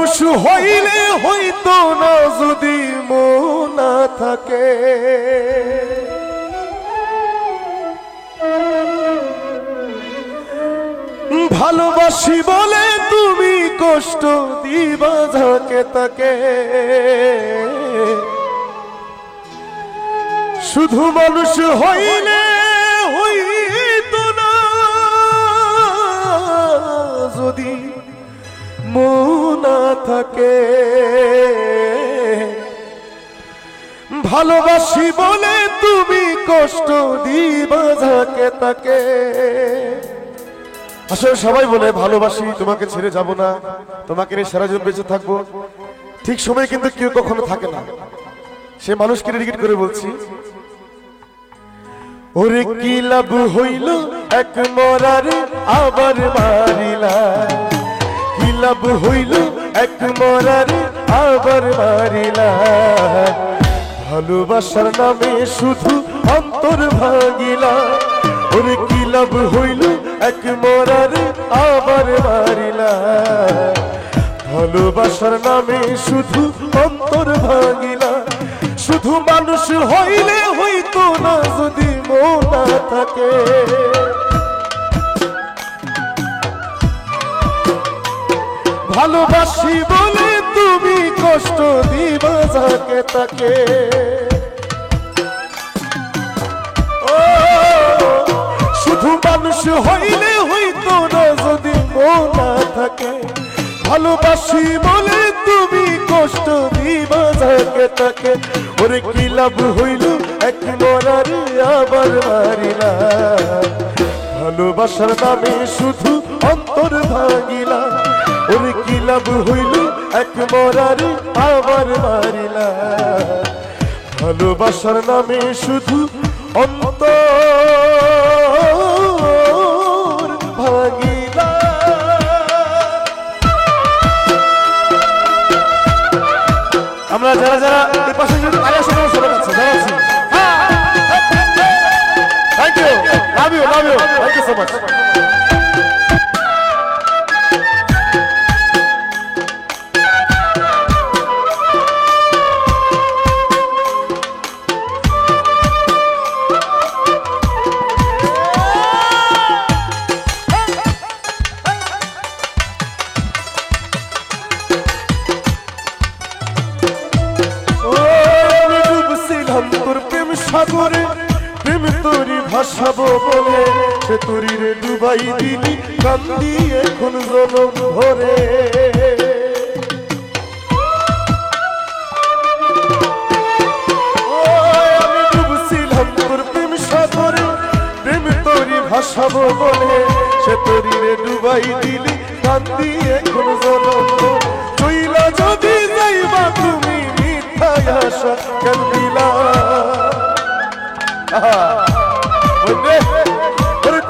মানুষ হইলে হইতো না যদি মন না থাকে। ভালোবাসি বলে তুমি কষ্ট দিবা যাকে তাকে। শুধু মানুষ হইলে হইতো না যদি মন না থাকে। ভালোবাসি বলে তুমি কষ্ট দিবা যাকে তাকে। আসলে সবাই বলে ভালোবাসি, তোমাকে ছেড়ে যাব না, তোমাকে নিয়ে সারা জীবন বেঁচে থাকবো। ঠিক সময় কিন্তু কেউ কখনো থাকে না। সে মানুষকে রিগিট করে বলছি, ওরে কি লাভ হইল এক মরারে আবার মারিলা। কি লাভ হইল এক মরারে আবার মারিলা। ভালোবাসার নামে শুধু অন্তর ভাঙিলা। ওরে কি লাভ হইল এক মরারে আবার মারিলা। ভালোবাসার নামে শুধু অন্তর ভাঙিলা। শুধু মানুষ হইলে হইতো না যদি মন না থাকে। ভালোবাসি বলে তুমি কষ্ট দিবা যাকে তাকে। শুধু মানুষ হইলে হইতো না যদি মন না থাকে। ভালোবাসি বলে তুমি কষ্ট দিবা যাকে তাকে। ওরে কি লাভ হইল এক মরারে আবার মারিলা। ভালোবাসার নামে শুধু অন্তর ভাঙিলা। ওরে কি লাভ হইল এক মরারে আবার মারিলা। ভালোবাসার নামে শুধু অন্তর ভাঙিলা। আমরা যারা যারা এই পাশে সবার কাছে জানাচ্ছি, thank you, love you, love you, thank you so much. সাগরে প্রেম তোরি ভাসাবো বলে সে তোরি রে ডুবাই দিলি কান্দি এখন জনম ভরে। আমি ডুবছিলাম তোর প্রেম সাগরে প্রেম তোরি ভাসাবো বলে সে তোরি রে ডুবাই দিলি কান্দি এখন জনম। চইলা যদি যাইবা তুমি মিথ্যায় আশা কান্দিলা।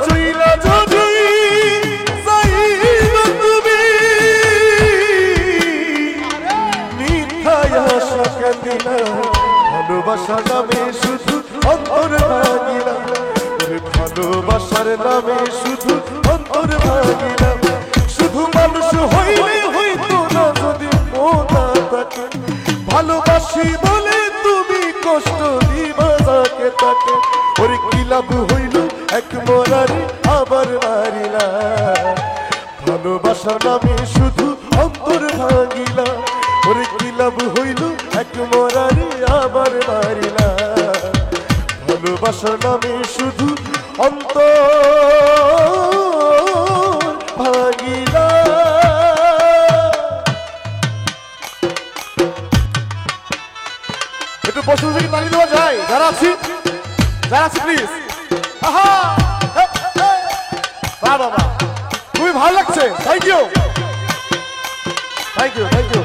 চইলা যদি যাইবা তুমি মিথ্যায় আশা কান্দিলা। ভালোবাসার নামে শুধু অন্তর ভাঙিলা। ভালোবাসার নামে শুধু অন্তর ভাঙিলা। শুধু মানুষ হইলে হইতো না যদি মন না থাকে। ভালোবাসি বলে তুমি কষ্ট দিবা যাকে তাকে। ওরে কি লাভ হইল এক মরারে আবার মারিলা। ভালোবাসার নামে শুধু অন্তর ভাঙিলা। ওরে কি লাভ হইল এক মরারে আবার মারিলা। ভালোবাসার নামে শুধু অন্তর ভাঙিলা। একটু বসে থেকে তালি দেওয়া যায়? যারা আছি প্লিজ। বাবা খুবই ভালো লাগছে, thank you, thank you, thank you.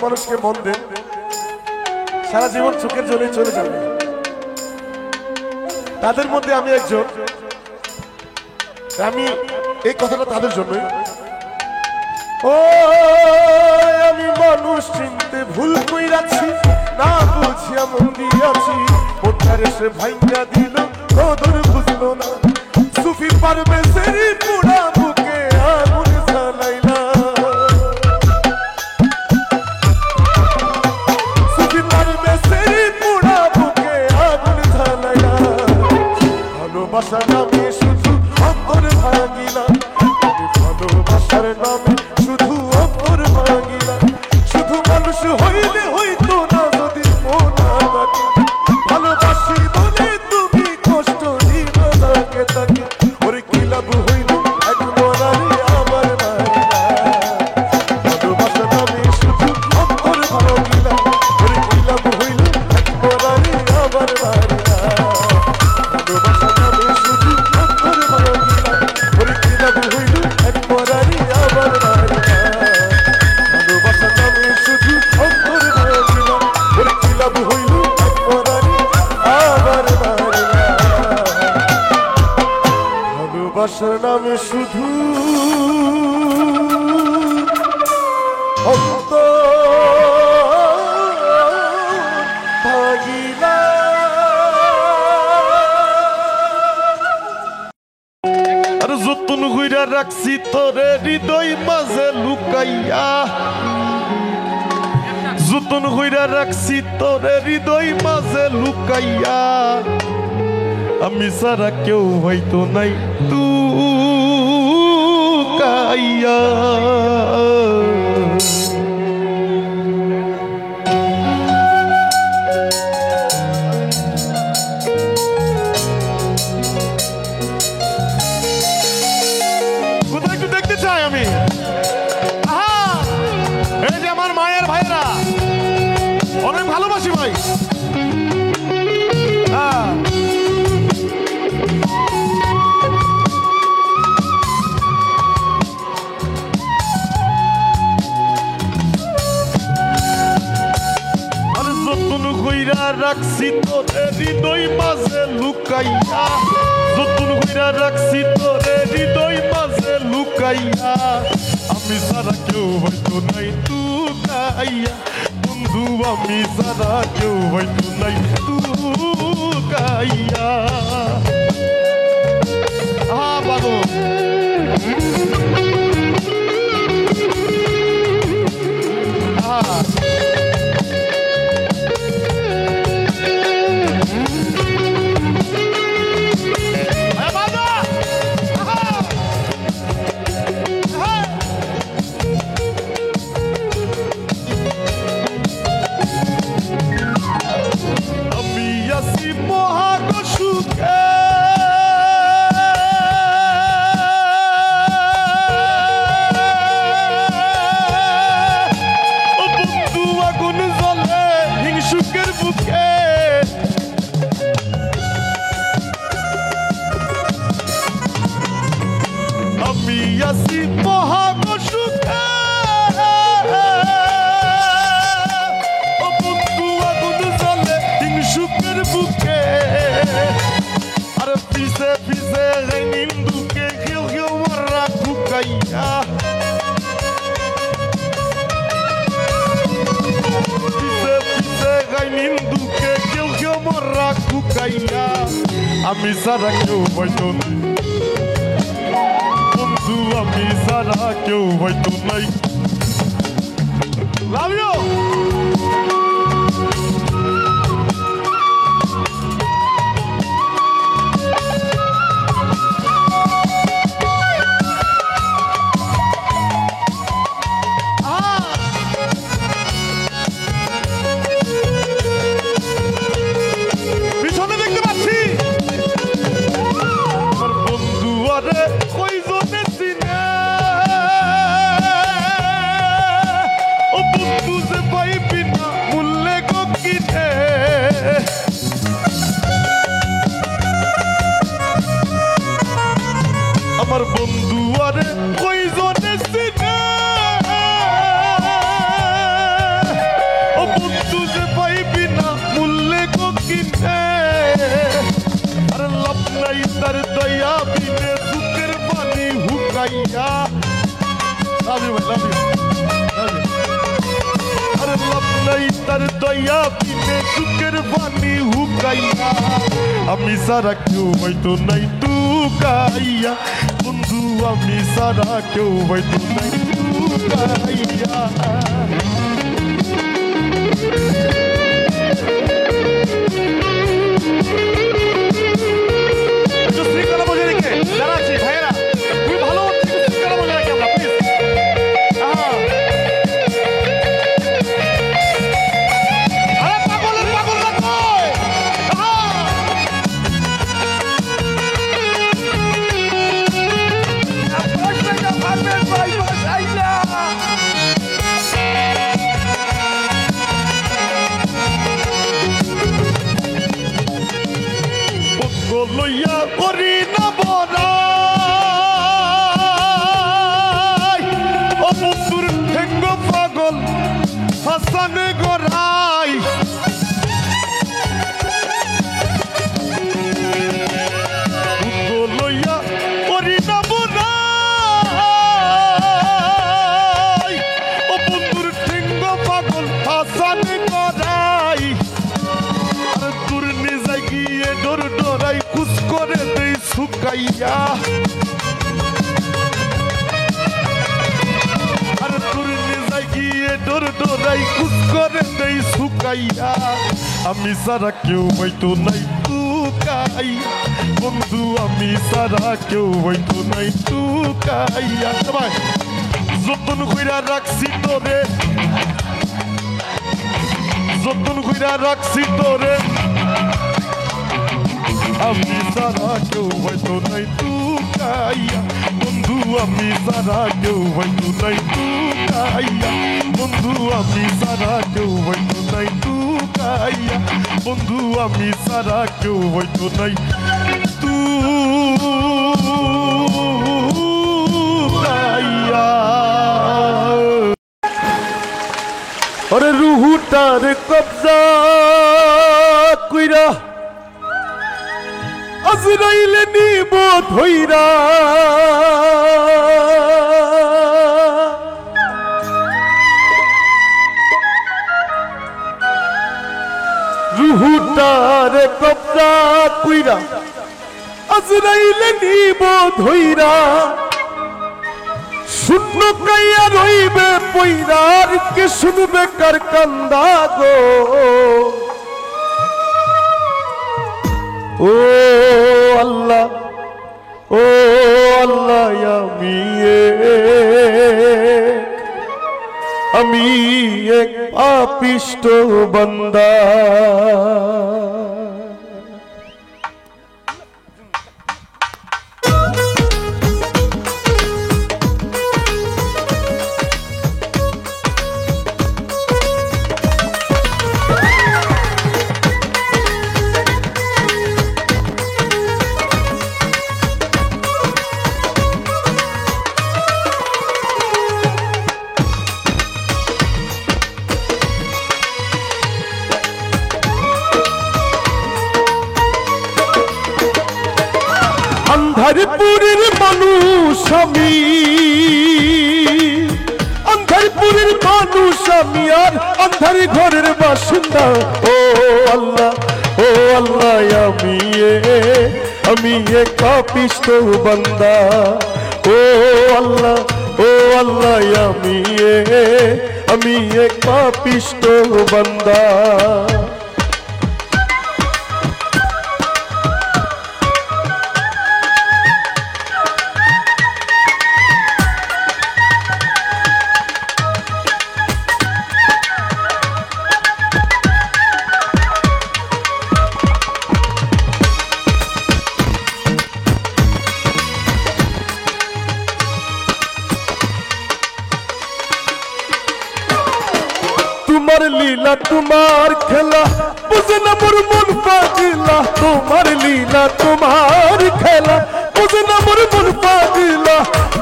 মানুষকে মন দেন, সারা জীবন চোখের জলে চলে যাবে। তাদের মধ্যে আমি একজন। আমি এই কথাটা তাদের জন্যই। ও আমি মানুষ চিনতে ভুল কইরাছি, না বুঝিয়া মন দিয়াছি, মনটারে সে ভাইঙ্গা দিল, কদর বুঝলো না। সুফি পারবে সেরি পুরা বুকে আগুন জ্বালাইলা, সুফি পারবে সেরি পুরা বুকে আগুন জ্বালাইলা। ভালোবাসা নামে শুধু অন্তর ভাঙিলা, ভালোবাসার নামে শুধু অন্তর ভাঙিলা। শুধু মানুষ হইলে হইতো না যদি মন থাকে, ভালোবাসি বলে তুমি কষ্ট দিবা তাকে তাকে। ওরে কি লাভ হইল এক মরারে আমার মারিলা, ভালোবাসা নামে শুধু অন্তর ভাঙিলা। ওরে কি লাভ হইল এক মরারে আমার মারিলা, ভালোবাসা নামে শুধু অন্তর ভাঙিলা। ওরে কি লাভ হইল এক মরারে আমার মারিলা, ভালোবাসা নামে শুধু অন্তর ভাঙিলা। ওরে কি লাভ হইল এক মরারে আমার মারিলা, ভালোবাসার নামে শুধু অন্তর ভাঙিলা। আর যতন কইরা রাখছি তোরে হৃদয় মাঝে লুকাইয়া, যতন কইরা রাখছি তোরে হৃদয় মাঝে লুকাইয়া। আমি সারা কেউ হয়তো নাই তুকাইয়া। কোথায় একটু দেখতে চাই আমি। আহা, এই যে আমার মায়ের ভাইরা, অনেক ভালোবাসি ভাই। হ্যাঁ, আর যতন কইরা রাখছি তোরে হৃদয় মাঝে লুকাইয়া, যতন কইরা রাখছি তোরে হৃদয় মাঝে লুকাইয়া। আমি সারা কেউ হয়তো নাই তুকাইয়া, বন্ধু আমি সারা কেউ হয়তো নাই তুকাইয়া। বাবু আমি আসি মহাগসুকে, বন্ধু আগুন জ্বলে হিংসুকের বুকে। আমি আসি মহাগসুকে, বন্ধু আগুন জ্বলে হিংসুকের বুকে। আর পিছে পিছে নিন্দুকে কেউ কেউ মারা কুকাইয়া, পিছে পিছে নিন্দুকে কেউ কেউ মারা কুকাইয়া। আমি সারা কেউ হয়তো নাই বন্ধু, আমি সারা কেউ হয়তো নাই। Love you! পিছনে দেখতে পাচ্ছি আমার বন্ধু, আরে কইজনে চিনে, ও বন্ধু যে পাই দয়া বিনে সুখের পানি হুকাইয়া লাভ ইউ ভাই লাভ ইউ আরে লাভ নাই তার দয়া বিনে সুখের পানি হুকাইয়া আমি সারা কেউ হয়তো নাই তুকাইয়া বন্ধু আমি সারা কেউ হয়তো নাই তুকাইয়া শৃঙ্খলা বজায় রেখে যারা আছি ভাইয়েরা খুবই ভালো শৃঙ্খলা বজায় রাখি আমরা প্লিজ লইয়া করি না বড়াই ও বন্ধুর ঠেঙ্গ পাগল হাসান গড়াই লইয়া করি না বড়াই ও বন্ধুর ঠেঙ্গ পাগল হাসান গড়াই আর তোর নিজে গিয়ে ডর ডরাই কুচ করে দেই শুকাইয়া আর তোর নিজে গিয়ে ডর ডরাই কুচ করে দেই শুকাইয়া আমি সারা কেউ হয়তো নাই তুকাই বন্ধু আমি সারা কেউ হয়তো নাই তুকাইয়া সবাই যতন কইরা রাখছি তোরে যতন কইরা রাখছি তোরে আমি সারা কেউ হয়তো নাই তুকাইয়া বন্ধু আমি সারা কেউ হয়তো নাই তুকাইয়া বন্ধু আমি সারা কেউ হয়তো নাই তুকাইয়া বন্ধু আমি সারা কেউ হয়তো নাই তুকাইয়া আরে রুহুটার কবজা কইরা আজরাইলে নিব ধইরা রুহুটার কবজা কইরা আজরাইলে নিব ধইরা শূন্য কাইয়া রইবে পইরার কে শুনবে কার কান্দা গো ও আল্লাহ ও আল্লাহ আমি এক পাপিষ্ট বান্দা আন্ধারপুরের মানুষ আমি আন্ধারপুরের মানুষ আমি আর আন্ধার ঘরের বাসিন্দা ও আল্লাহ আমি এক পাপিষ্ট বান্দা ও আল্লাহ আমি এক পাপিষ্ট বান্দা তোমার লীলা তোমার খেলা বুঝে না মোর মন পাগলা তোমার লীলা তোমার খেলা বুঝে না মোর মন পাগলা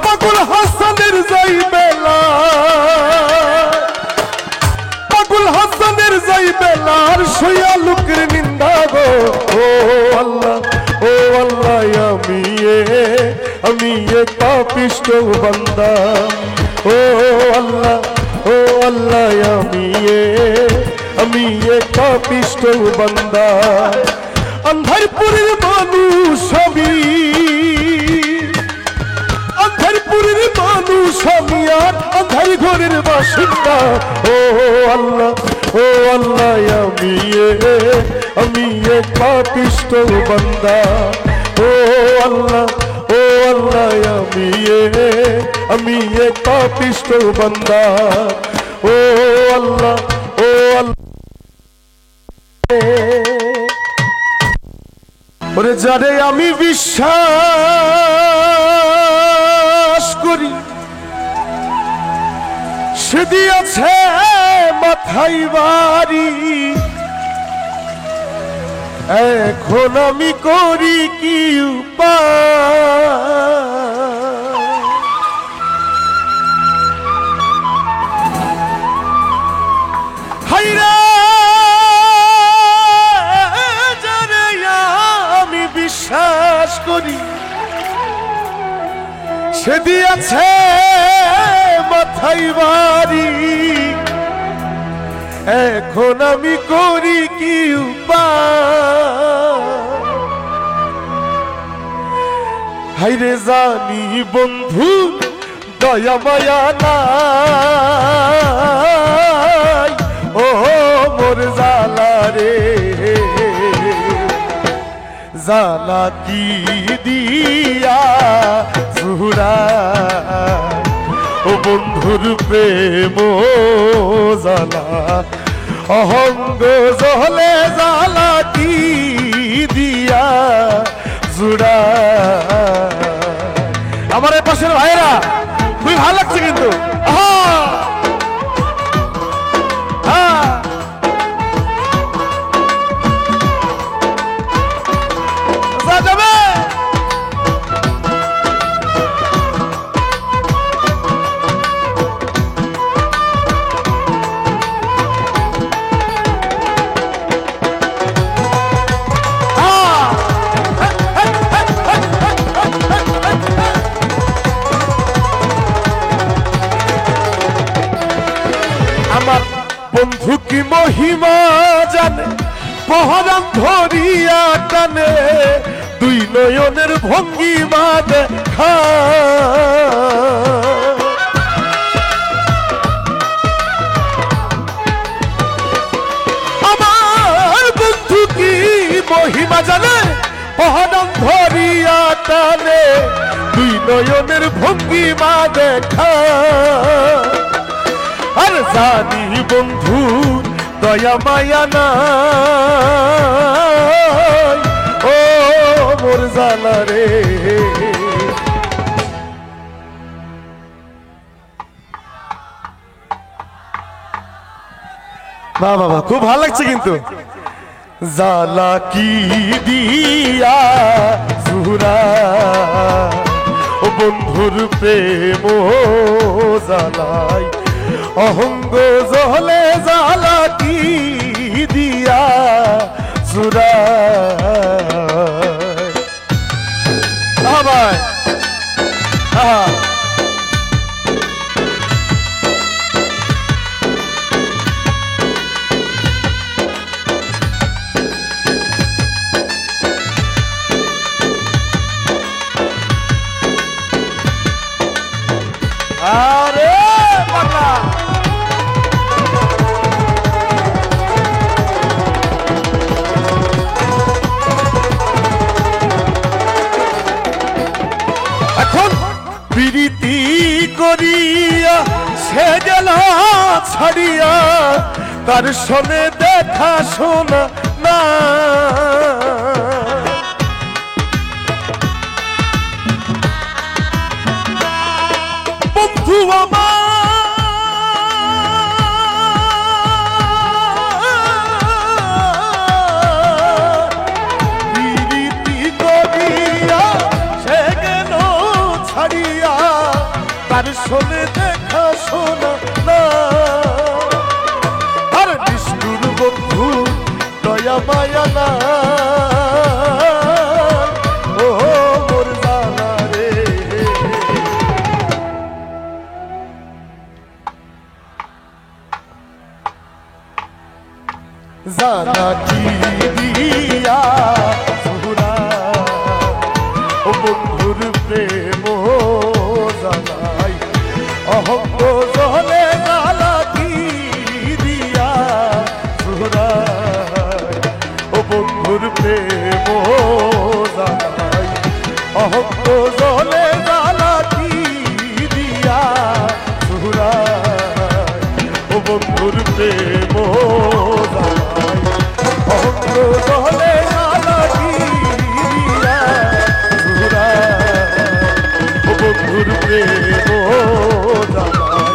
পাগল হাসানের যাই বেলা পাগল হাসানের যাই বেলা আর সইয়া লোকের নিন্দা গো ও আল্লাহ আমি আমি এক পাপিষ্ঠ বান্দা। ও আল্লাহ, ও আল্লাহ, আমি এক পাপিষ্ঠ বান্দা। আন্ধারপুরের মানুষ আমি, আন্ধারপুরের মানুষ আমি, আর আন্ধার ঘরের বাসিন্দা। ও আল্লাহ, ও আল্লাহ, আমি এক পাপিষ্ঠ বান্দা। ও আল্লাহ, ও আল্লাহ, আমি এক পাপিষ্ঠ বান্দা। ও আল্লাহ, ও আল্লাহ, ওরে যারে আমি বিশ্বাস করি সে দিয়েছে মাথায় বাড়ি। এখন আমি করি কি উপায়? হায়রে যারে আমি বিশ্বাস করি সে দিয়েছে মাথায় বাড়ি। এখন আমি করি কি উপায়? হায়রে জানি বন্ধু দয়া মায়া নাই, ও মোর জালা রে, জালা কি দিয়া জুড়া। ও বন্ধুর প্রেম জালা অহঙ্গ জলে জালা কি দিয়া জুড়া। আমার এই পাশের ভাইরা খুবই ভালো লাগছে কিন্তু। যাবে বন্ধু কি মহিমা জানে, পহরাম ধরিয়া টানে, দুই নয়নের ভঙ্গিমা দেখা। আমার বন্ধু কি মহিমা জানে, পহরাম ধরিয়া টানে, দুই নয়নের ভঙ্গিমা দেখা। আর জানি বন্ধু দয়া মায়া নাই, ও মোর জালা রে। বাহ বাবা, খুব ভালো লাগছে কিন্তু। জালা কি দিয়া জুরা, ও বন্ধুর প্রেম জালাই অহঙ্গ জলে জালা কি দিয়া জুরা। ভাই আরে বাবা, এখন প্রীতি করিয়া সে গেল ছাড়িয়া, তার সনে দেখা শোনা না। বন্ধু আমার প্রীতি করিয়া সে গেল ছাড়িয়া, তার সনে দেখা শোনা না। আর নিষ্ঠুর বন্ধু দয়া মায়া না, ও মোর জালা রে। কি দিয়া ও বন্ধুর প্রেম জানাই অহঙ্গ জলে জ্বালা কি দিয়া সুরাই ও বন্ধুর প্রেম জানাই অহঙ্গ জলে জ্বালা কি দিয়া সুরাই ও বন্ধুর প্রেম জানাই অহঙ্গ জলে জ্বালা কি বন্ধুর প্রেম জানাই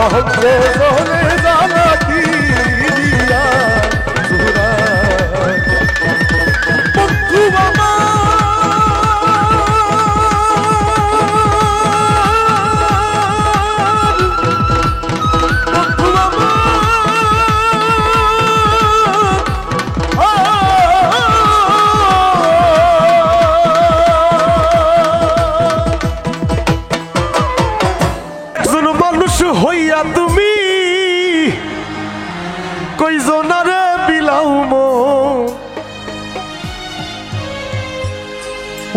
অহঙ্গ জলে জ্বালা কি দিয়া সুরাই বন্ধু হইয়া তুমি কইজনারে বিলাও মো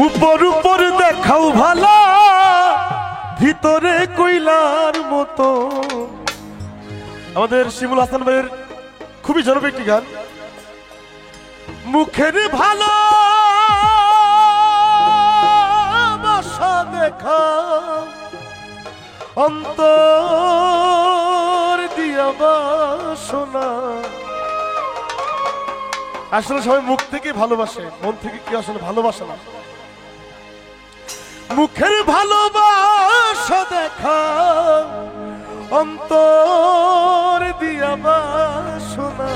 উপর উপর দেখাও ভালা ভিতরে কইলার মতো। আমাদের শিমুল হাসান ভাইয়ের খুবই জনপ্রিয় একটি গান। মুখের ভালো বাসা দেখা অন্তর দিয়া বাসনা। আসলে সবাই মুখ থেকে ভালোবাসে, মন থেকে কি আসলে ভালোবাসে না। মুখের ভালোবাসা দেখা অন্তর দিয়া বাসনা।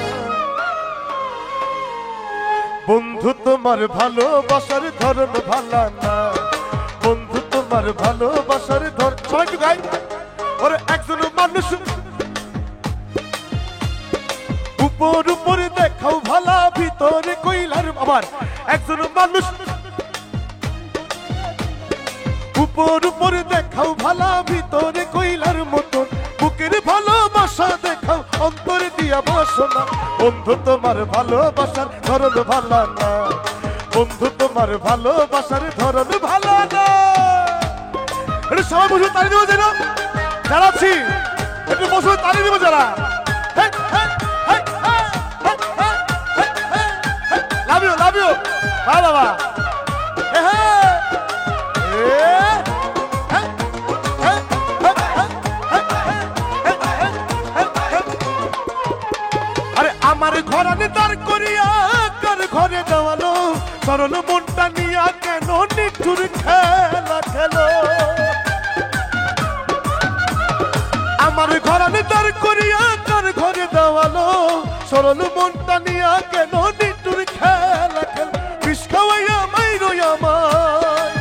বন্ধু তোমার ভালোবাসার ধরন ভালা না, বন্ধু তোমার ভালোবাসার ধর সবাই গাই। ওরে একজন মানুষ উপর উপরে দেখাও ভালা ভিতরে কইলার। আবার একজন মানুষ উপর উপরে দেখাও ভালা ভিতরে কইলার মতন। বুকের ভালোবাসা দেখাও অন্তরে দিয়া বাসনা। বন্ধু তোমার ভালোবাসার ধরন ভালা না, বন্ধু তোমার ভালোবাসার ধরন ভালো না। এটা সবাই বসে তালি দেবো যেন যারা আছি, একটু বসে তালি দেবো যারা। Love you love you. হ্যাঁ বাবা আরে আমার ঘরানে দাঁড় করিয়া কার ঘরে দেওয়ালো সরল মনটা নিয়া কেন নিঠুর খেলা খেলো। আমার ঘরানে দাঁড় করিয়া কার ঘরে দেওয়ালো সরল মনটা নিয়া কেন নিঠুর খেলা খেলো। বিষ খাওয়াইয়া মাইরো আমায়।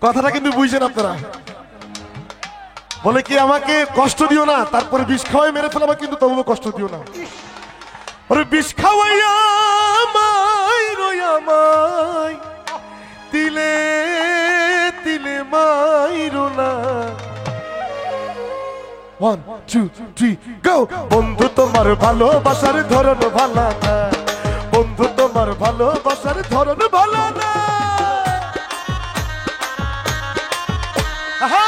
কথাটা কিন্তু বুঝছেন আপনারা? বলে কি আমাকে কষ্ট দিও না, তারপরে বিষ খাওয়াই মেরে ফেলাবা, কিন্তু তবুও কষ্ট দিও না। ওরে বিষ খাওয়াইয়া আমায় তিলে তিলে মাইরো না। 1 2 3 গো। বন্ধু তোমার ভালোবাসার ধরন ভালো না, বন্ধু তোমার ভালোবাসার ধরন ভালো না। আহা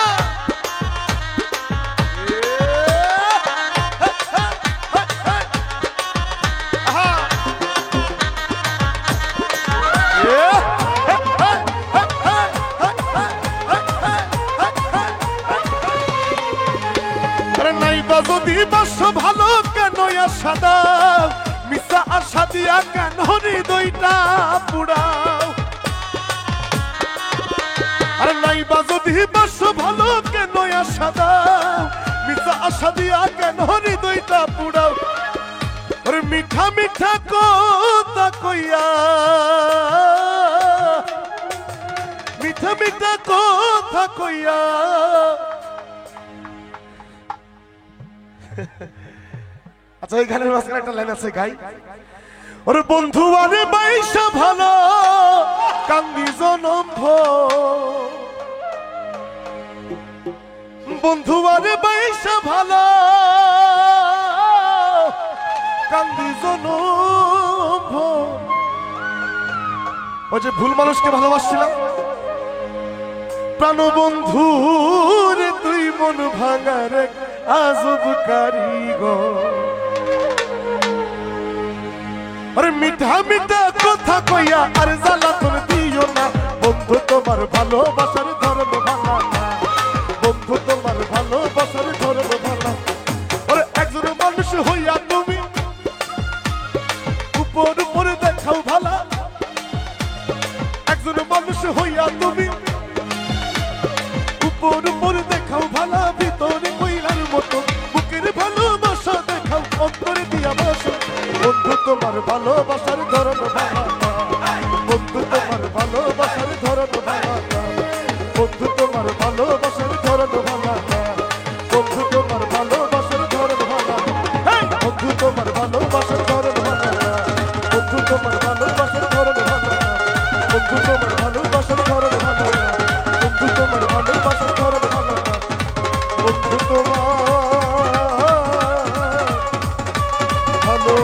যদি বাস ভালো কেন আশা দাও, মিশা আশা দিয়া কেন হৃদয়টা পুড়াও। আরে নাই বা যদি বাস ভালো কেন আশা দাও, মিশা আশা দিয়া কেন হৃদয়টা পুড়াও। আরে মিঠা মিঠা কথা কইয়া, মিঠা মিঠা কথা কইয়া। আচ্ছা এই গানের মাঝখানে একটা লাইন আছে গাই। ওরে বন্ধু আরে বাইশা ভালো কান্দি জনম বন্ধু আরে বাইসা ভালো কান্দি জনম ভর। ওই যে ভুল মানুষকে ভালোবাসছিলাম, প্রাণবন্ধু রে তুই মন ভাঙার এক আজব কারিগর। আরে মিঠা মিঠা কথা কইয়া আর জ্বালাতন দিও না, বন্ধু তোমার ভালোবাসার ধরন ভাঙা না, বন্ধু তোমার ভালোবাসার ধরন ভাঙা। আরে একজন মানুষ হইয়া তুমি উপর উপরে দেখাও ভালা, একজন মানুষ হইয়া তুমি উপর উপরে দেখাও ভালা, ভিতরে কইলার মতো বুকের ভালোবাসা দেখাও অন্তরে দিয়া বসো। বন্ধু তোমার ভালোবাসার ধরন ভাঙা না, বন্ধু তোমার ভালোবাসার ধরন ভাঙা না, বন্ধু তোমার ভালোবাসার ধরন ভাঙা না, বন্ধু তোমার ভালোবাসার ধরন ভাঙা না, বন্ধু তোমার ভালোবাসার ধরন ভাঙা না, বন্ধু তোমার ভালোবাসার ধরন ভাঙা না, বন্ধু তোমার ভালোবাসার ধরন ভাঙা না, বন্ধু তোমার ভালোবাসার ধরন ভাঙা না, বন্ধু তোমার ভালো